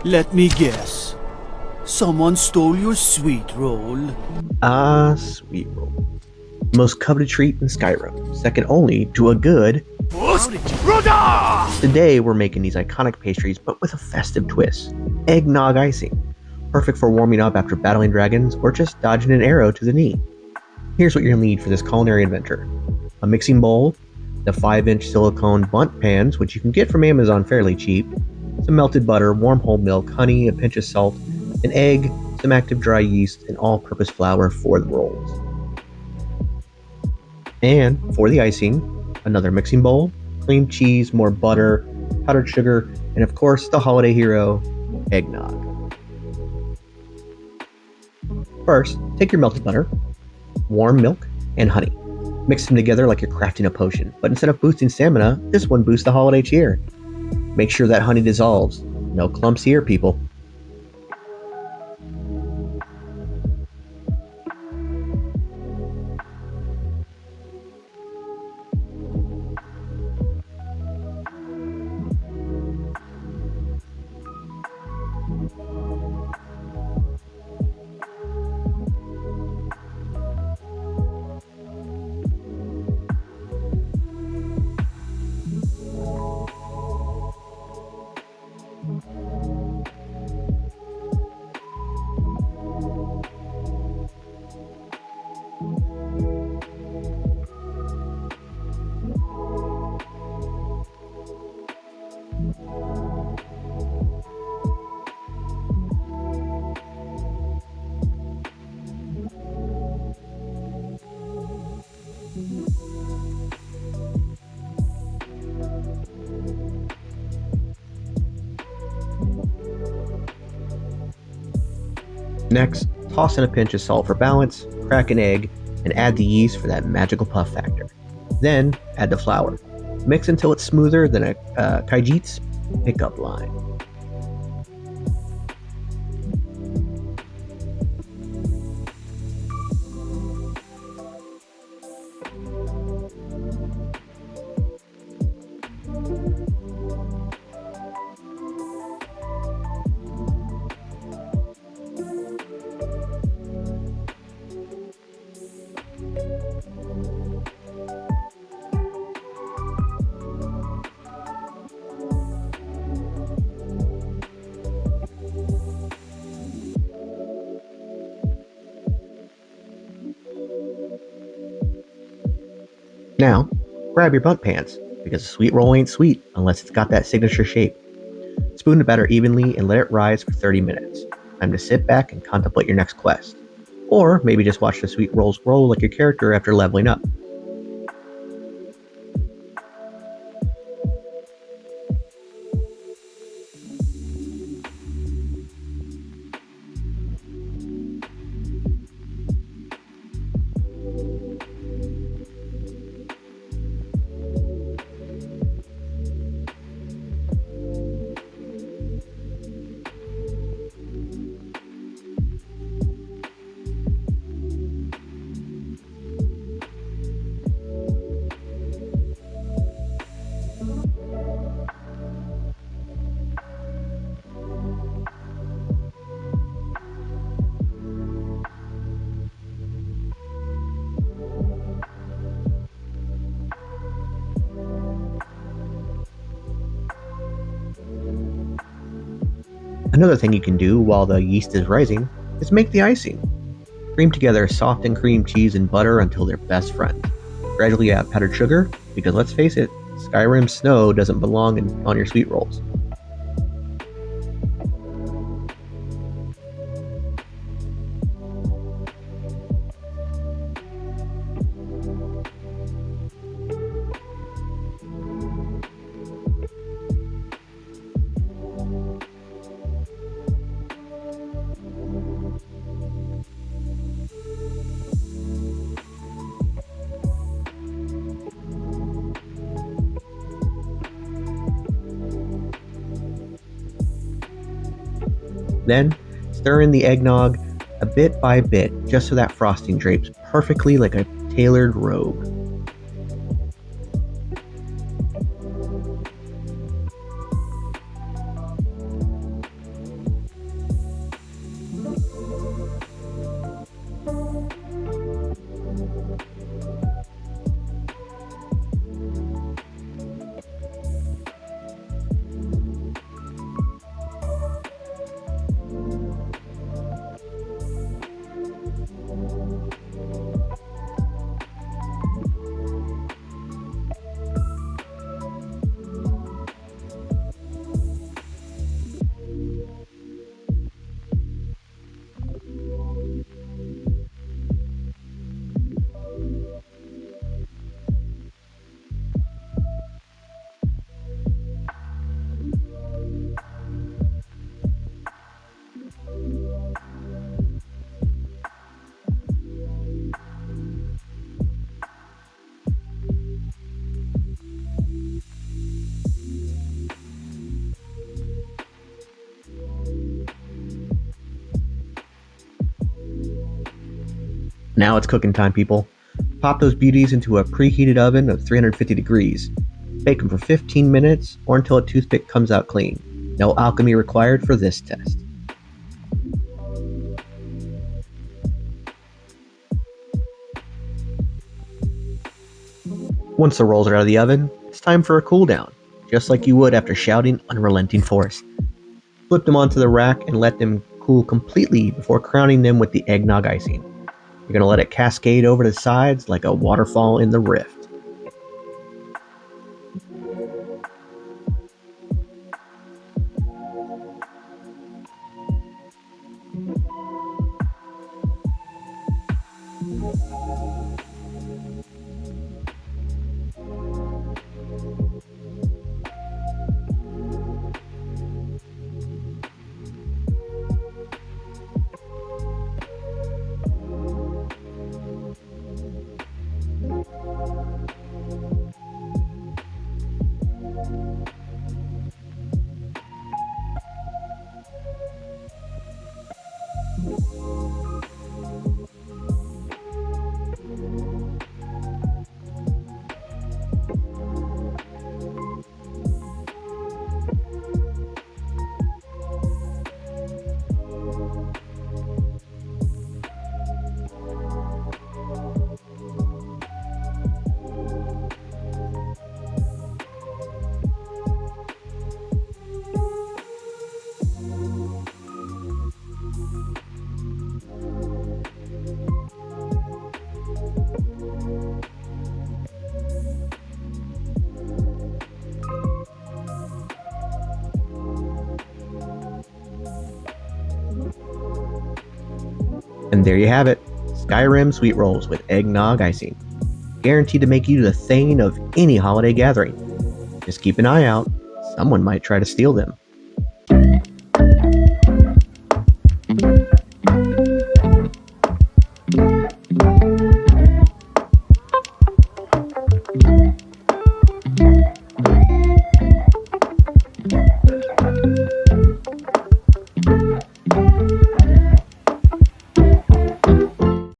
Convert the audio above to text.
Let me guess. Someone stole your sweet roll. Sweet roll. Most coveted treat in Skyrim, second only to a good. Today we're making these iconic pastries, but with a festive twist. Eggnog icing. Perfect for warming up after battling dragons or just dodging an arrow to the knee. Here's what you're gonna need for this culinary adventure. A mixing bowl, the 5-inch silicone bunt pans, which you can get from Amazon fairly cheap, some melted butter, warm whole milk, honey, a pinch of salt, an egg, some active dry yeast, and all-purpose flour for the rolls. And for the icing, another mixing bowl, cream cheese, more butter, powdered sugar, and of course the holiday hero, eggnog. First, take your melted butter, warm milk, and honey. Mix them together like you're crafting a potion, but instead of boosting stamina, this one boosts the holiday cheer. Make sure that honey dissolves. No clumps here, people. Next, toss in a pinch of salt for balance, crack an egg, and add the yeast for that magical puff factor. Then, add the flour. Mix until it's smoother than a Khajiit's pickup line. Now, grab your bunt pans, because a sweet roll ain't sweet unless it's got that signature shape. Spoon the batter evenly and let it rise for 30 minutes. Time to sit back and contemplate your next quest. Or maybe just watch the sweet rolls grow like your character after leveling up. Another thing you can do while the yeast is rising is make the icing. Cream together softened cream cheese and butter until they're best friends. Gradually add powdered sugar, because let's face it, Skyrim snow doesn't belong on your sweet rolls. Then, stir in the eggnog a bit by bit, just so that frosting drapes perfectly like a tailored robe. Now it's cooking time, people. Pop those beauties into a preheated oven of 350 degrees. Bake them for 15 minutes or until a toothpick comes out clean. No alchemy required for this test. Once the rolls are out of the oven, it's time for a cool down, just like you would after shouting unrelenting force. Flip them onto the rack and let them cool completely before crowning them with the eggnog icing. You're going to let it cascade over the sides like a waterfall in the rift. And there you have it, Skyrim Sweet Rolls with eggnog icing. Guaranteed to make you the thane of any holiday gathering. Just keep an eye out, someone might try to steal them.